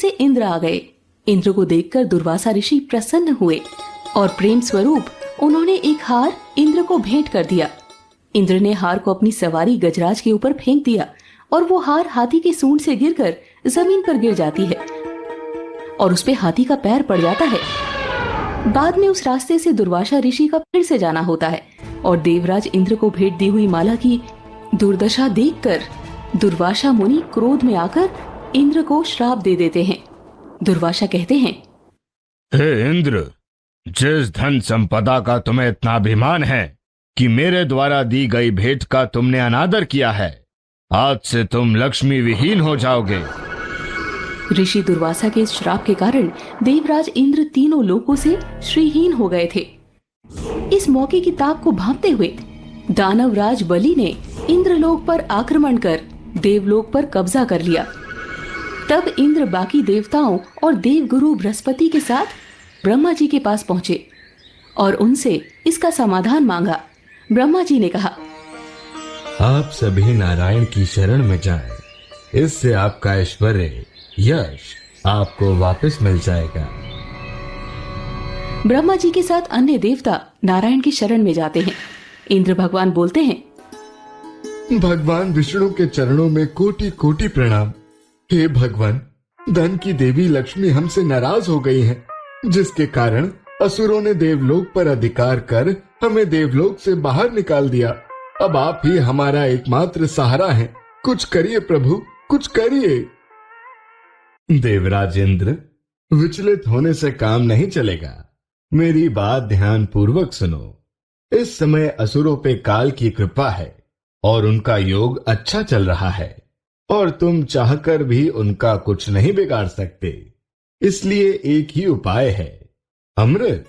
से इंद्र आ गए। इंद्र को देखकर दुर्वासा ऋषि प्रसन्न हुए और प्रेम स्वरूप उन्होंने एक हार इंद्र को भेंट कर दिया। इंद्र ने हार को अपनी सवारी गजराज के ऊपर फेंक दिया और वो हार हाथी की सूंड से गिरकर जमीन पर गिर जाती है और उस पे हाथी का पैर पड़ जाता है। बाद में उस रास्ते से दुर्वासा ऋषि का फिर से जाना होता है और देवराज इंद्र को भेंट दी हुई माला की दुर्दशा देखकर दुर्वासा मुनि क्रोध में आकर इंद्र को श्राप दे देते हैं। दुर्वासा कहते हैं, हे इंद्र, जिस धन संपदा का तुम्हें इतना अभिमान है कि मेरे द्वारा दी गई भेंट का तुमने अनादर किया है, आज से तुम लक्ष्मी विहीन हो जाओगे। ऋषि दुर्वासा के इस श्राप के कारण देवराज इंद्र तीनों लोकों से श्रीहीन हो गए थे। इस मौके की ताक को भांपते हुए दानवराज बलि ने इंद्रलोक पर आक्रमण कर देवलोक पर कब्जा कर लिया। तब इंद्र बाकी देवताओं और देवगुरु बृहस्पति के साथ ब्रह्मा जी के पास पहुंचे और उनसे इसका समाधान मांगा। ब्रह्मा जी ने कहा, आप सभी नारायण की शरण में जाएं, इससे आपका ऐश्वर्य यश आपको वापस मिल जाएगा। ब्रह्मा जी के साथ अन्य देवता नारायण की शरण में जाते हैं। इंद्र भगवान बोलते हैं, भगवान विष्णु के चरणों में कोटि कोटि प्रणाम। हे भगवान, धन की देवी लक्ष्मी हमसे नाराज हो गई है, जिसके कारण असुरों ने देवलोक पर अधिकार कर हमें देवलोक से बाहर निकाल दिया। अब आप ही हमारा एकमात्र सहारा हैं। कुछ करिए प्रभु, कुछ करिए। देवराज इंद्र, विचलित होने से काम नहीं चलेगा। मेरी बात ध्यान पूर्वक सुनो। इस समय असुरों पे काल की कृपा है और उनका योग अच्छा चल रहा है और तुम चाहकर भी उनका कुछ नहीं बिगाड़ सकते। इसलिए एक ही उपाय है, अमृत।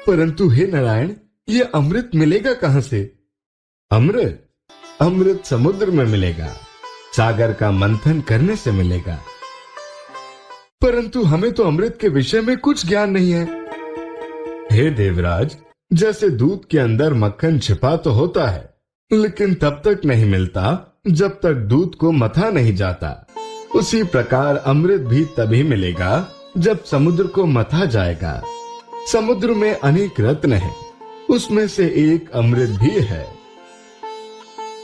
परंतु हे नारायण, ये अमृत मिलेगा कहां से? अमृत समुद्र में मिलेगा, सागर का मंथन करने से मिलेगा। परंतु हमें तो अमृत के विषय में कुछ ज्ञान नहीं है। हे देवराज, जैसे दूध के अंदर मक्खन छिपा तो होता है, लेकिन तब तक नहीं मिलता जब तक दूध को मथा नहीं जाता। उसी प्रकार अमृत भी तभी मिलेगा जब समुद्र को मथा जाएगा। समुद्र में अनेक रत्न हैं, उसमें से एक अमृत भी है।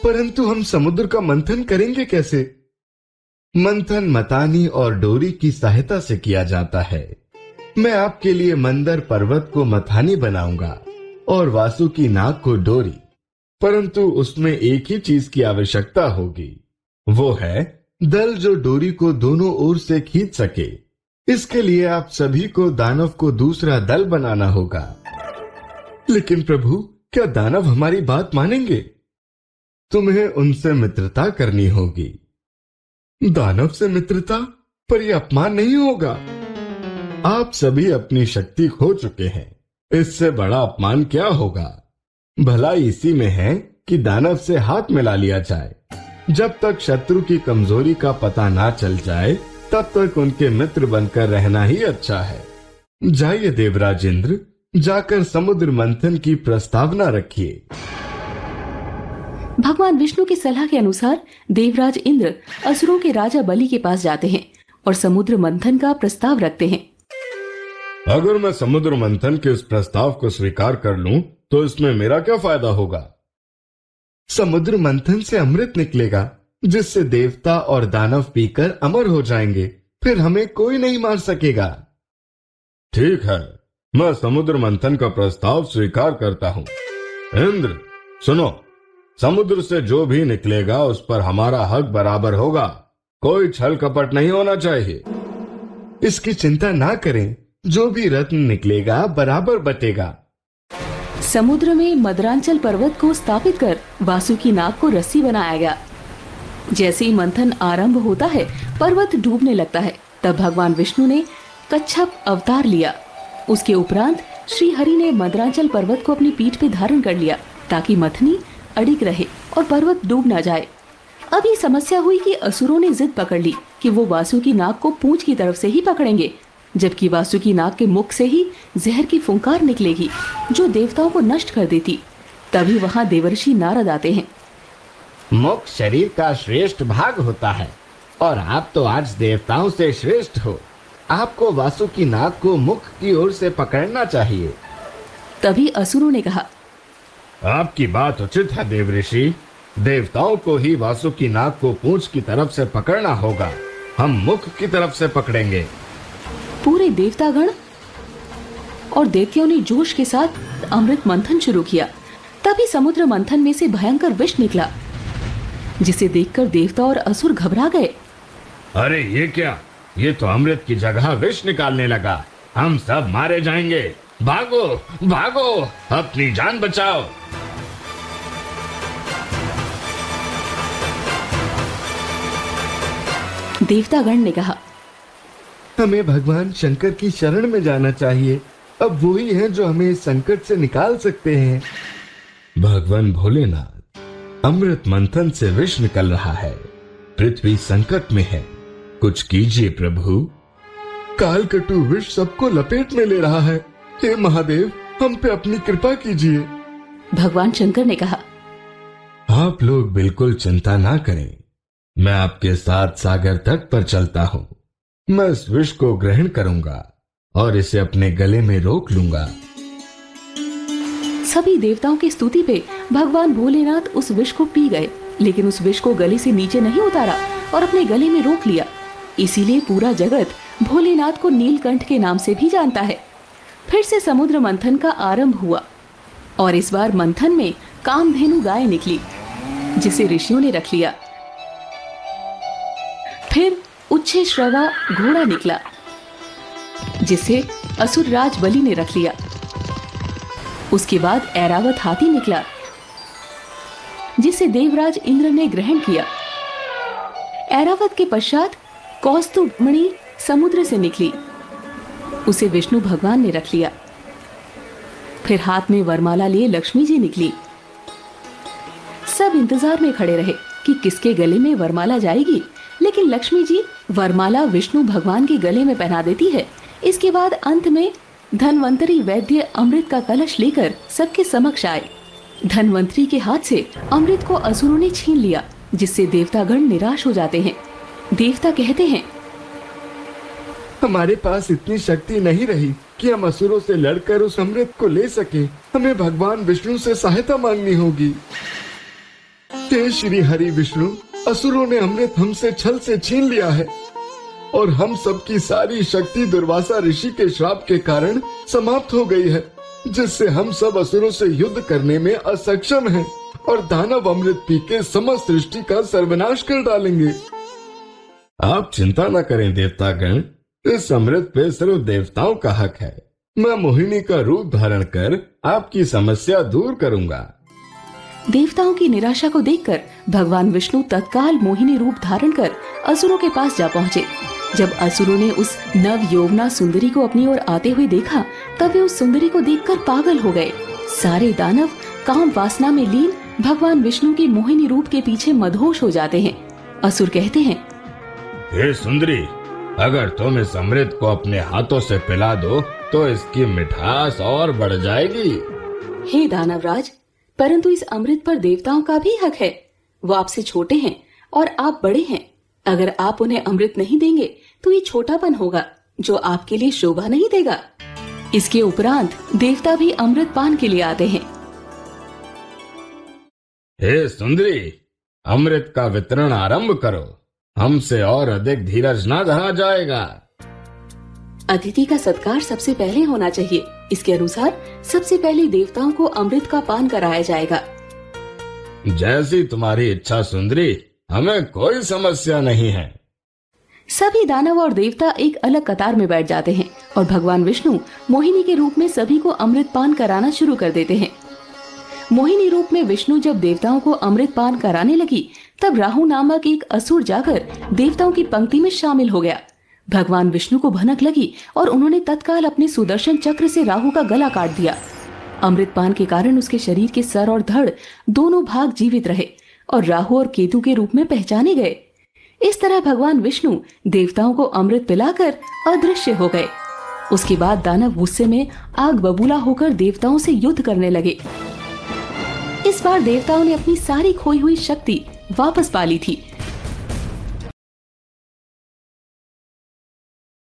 परंतु हम समुद्र का मंथन करेंगे कैसे? मंथन मतानी और डोरी की सहायता से किया जाता है। मैं आपके लिए मंदर पर्वत को मथानी बनाऊंगा और वासुकी नाग को डोरी। परंतु उसमें एक ही चीज की आवश्यकता होगी, वो है दल जो डोरी को दोनों ओर से खींच सके। इसके लिए आप सभी को दानव को दूसरा दल बनाना होगा। लेकिन प्रभु, क्या दानव हमारी बात मानेंगे? तुम्हें उनसे मित्रता करनी होगी। दानव से मित्रता? पर यह अपमान नहीं होगा। आप सभी अपनी शक्ति खो चुके हैं, इससे बड़ा अपमान क्या होगा? भलाई इसी में है कि दानव से हाथ मिला लिया जाए। जब तक शत्रु की कमजोरी का पता ना चल जाए, तब तक उनके मित्र बनकर रहना ही अच्छा है। जाइए देवराज इंद्र, जाकर समुद्र मंथन की प्रस्तावना रखिए। भगवान विष्णु की सलाह के अनुसार देवराज इंद्र असुरों के राजा बलि के पास जाते हैं और समुद्र मंथन का प्रस्ताव रखते हैं। अगर मैं समुद्र मंथन के इस प्रस्ताव को स्वीकार कर लूं, तो इसमें मेरा क्या फायदा होगा? समुद्र मंथन से अमृत निकलेगा, जिससे देवता और दानव पीकर अमर हो जाएंगे। फिर हमें कोई नहीं मार सकेगा। ठीक है, मैं समुद्र मंथन का प्रस्ताव स्वीकार करता हूं। इंद्र सुनो, समुद्र से जो भी निकलेगा उस पर हमारा हक बराबर होगा। कोई छल कपट नहीं होना चाहिए। इसकी चिंता ना करें, जो भी रत्न निकलेगा बराबर बटेगा। समुद्र में मदरांचल पर्वत को स्थापित कर वासुकी नाग को रस्सी बनाया गया। जैसे ही मंथन आरंभ होता है, पर्वत डूबने लगता है। तब भगवान विष्णु ने कच्छप अवतार लिया। उसके उपरांत श्री हरि ने मदरांचल पर्वत को अपनी पीठ पे धारण कर लिया, ताकि मथनी अडिग रहे और पर्वत डूब ना जाए। अब ये समस्या हुई कि असुरों ने जिद पकड़ ली कि वो वासुकी नाग को पूंछ की तरफ से ही पकड़ेंगे, जबकि वासुकी नाग के मुख से ही जहर की फुंकार निकलेगी जो देवताओं को नष्ट कर देती। तभी वहां देवर्षि नारद आते हैं। मुख शरीर का श्रेष्ठ भाग होता है, और आप तो आज देवताओं से श्रेष्ठ हो। आपको वासुकी नाग को मुख की ओर से पकड़ना चाहिए। तभी असुरों ने कहा, आपकी बात उचित है देव ऋषि। देवताओं को ही वासुकी नाग को पूंछ की तरफ से पकड़ना होगा, हम मुख की तरफ से पकड़ेंगे। पूरे देवतागण और दैत्यों ने जोश के साथ अमृत मंथन शुरू किया। तभी समुद्र मंथन में से भयंकर विष निकला, जिसे देखकर देवता और असुर घबरा गए। अरे ये क्या, ये तो अमृत की जगह विष निकालने लगा। हम सब मारे जाएंगे। भागो भागो, अपनी जान बचाओ। देवतागण ने कहा, हमें भगवान शंकर की शरण में जाना चाहिए। अब वही हैं जो हमें इस संकट से निकाल सकते हैं। भगवान भोलेनाथ, अमृत मंथन से विष निकल रहा है, पृथ्वी संकट में है, कुछ कीजिए प्रभु। कालकटु विष सबको लपेट में ले रहा है। हे महादेव, हम पे अपनी कृपा कीजिए। भगवान शंकर ने कहा, आप लोग बिल्कुल चिंता ना करें, मैं आपके साथ सागर तट पर चलता हूँ। मैं इस विष को ग्रहण करूंगा और इसे अपने गले में रोक लूंगा। सभी देवताओं की स्तुति पे भगवान भोलेनाथ उस विष को पी गए, लेकिन उस विष को गले से नीचे नहीं उतारा और अपने गले में रोक लिया। इसीलिए पूरा जगत भोलेनाथ को नीलकंठ के नाम से भी जानता है। फिर से समुद्र मंथन का आरंभ हुआ और इस बार मंथन में कामधेनु गाय निकली, जिसे ऋषियों ने रख लिया। फिर उच्छेश्रवा घोड़ा निकला, जिसे असुरराज बलि ने रख लिया। उसके बाद ऐरावत हाथी निकला, जिसे देवराज इंद्र ने ग्रहण किया। ऐरावत के पश्चात कौस्तुभमणि समुद्र से निकली, उसे विष्णु भगवान ने रख लिया। फिर हाथ में वरमाला लिए लक्ष्मी जी निकली। सब इंतजार में खड़े रहे कि किसके गले में वरमाला जाएगी, लेकिन लक्ष्मी जी वरमाला विष्णु भगवान के गले में पहना देती है। इसके बाद अंत में धन्वंतरी वैद्य अमृत का कलश लेकर सबके समक्ष आए। धन्वंतरी के हाथ से अमृत को असुरों ने छीन लिया, जिससे देवतागण निराश हो जाते हैं। देवता कहते हैं, हमारे पास इतनी शक्ति नहीं रही कि हम असुरों से लड़कर उस अमृत को ले सके। हमें भगवान विष्णु से सहायता मांगनी होगी। हे श्री हरि विष्णु, असुरों ने अमृत हमसे छल से छीन लिया है और हम सबकी सारी शक्ति दुर्वासा ऋषि के श्राप के कारण समाप्त हो गई है, जिससे हम सब असुरों से युद्ध करने में असक्षम हैं और दानव अमृत पी के समस्त सृष्टि का सर्वनाश कर डालेंगे। आप चिंता न करें देवतागण, इस अमृत पे सिर्फ देवताओं का हक है। मैं मोहिनी का रूप धारण कर आपकी समस्या दूर करूंगा। देवताओं की निराशा को देखकर भगवान विष्णु तत्काल मोहिनी रूप धारण कर असुरों के पास जा पहुँचे। जब असुरों ने उस नव यौवना सुंदरी को अपनी ओर आते हुए देखा, तब वे उस सुंदरी को देखकर पागल हो गए। सारे दानव काम वासना में लीन भगवान विष्णु के मोहिनी रूप के पीछे मदहोश हो जाते हैं। असुर कहते हैं, हे सुंदरी, अगर तुम इस अमृत को अपने हाथों से पिला दो तो इसकी मिठास और बढ़ जाएगी। हे दानवराज, परंतु इस अमृत पर देवताओं का भी हक है। वो आपसे छोटे हैं और आप बड़े हैं। अगर आप उन्हें अमृत नहीं देंगे तो ये छोटापन होगा, जो आपके लिए शोभा नहीं देगा। इसके उपरांत देवता भी अमृत पान के लिए आते हैं। हे सुंदरी, अमृत का वितरण आरंभ करो, हमसे और अधिक धीरज ना धरा जाएगा। अतिथि का सत्कार सबसे पहले होना चाहिए। इसके अनुसार सबसे पहले देवताओं को अमृत का पान कराया जाएगा। जैसी तुम्हारी इच्छा सुंदरी, हमें कोई समस्या नहीं है। सभी दानव और देवता एक अलग कतार में बैठ जाते हैं और भगवान विष्णु मोहिनी के रूप में सभी को अमृत पान कराना शुरू कर देते हैं। मोहिनी रूप में विष्णु जब देवताओं को अमृत पान कराने लगी, तब राहु नामक एक असुर जाकर देवताओं की पंक्ति में शामिल हो गया। भगवान विष्णु को भनक लगी और उन्होंने तत्काल अपने सुदर्शन चक्र से राहु का गला काट दिया। अमृत पान के कारण उसके शरीर के सर और धड़ दोनों भाग जीवित रहे और राहु और केतु के रूप में पहचाने गए। इस तरह भगवान विष्णु देवताओं को अमृत पिलाकर अदृश्य हो गए। उसके बाद दानव गुस्से में आग बबूला होकर देवताओं से युद्ध करने लगे। इस बार देवताओं ने अपनी सारी खोई हुई शक्ति वापस पा ली थी